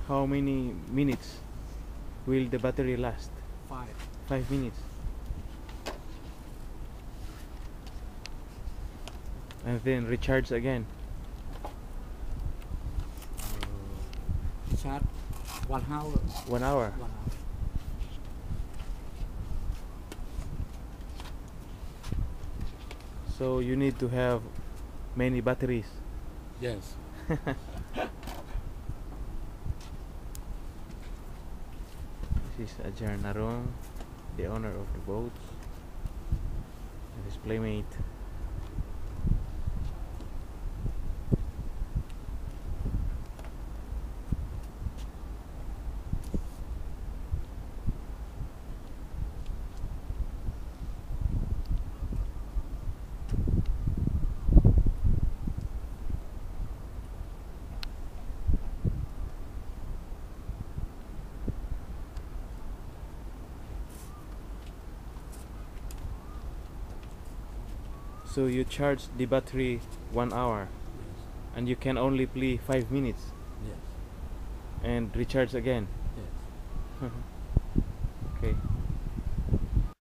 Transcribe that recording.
How many minutes will the battery last? 5. 5 minutes. And then recharge again. Charge 1 hour. 1 hour. 1 hour. So you need to have many batteries. Yes. This is Ajar Narong, the owner of the boat, and his playmate. So you charge the battery 1 hour, Yes. and you can only play 5 minutes Yes. and recharge again. Yes. Okay.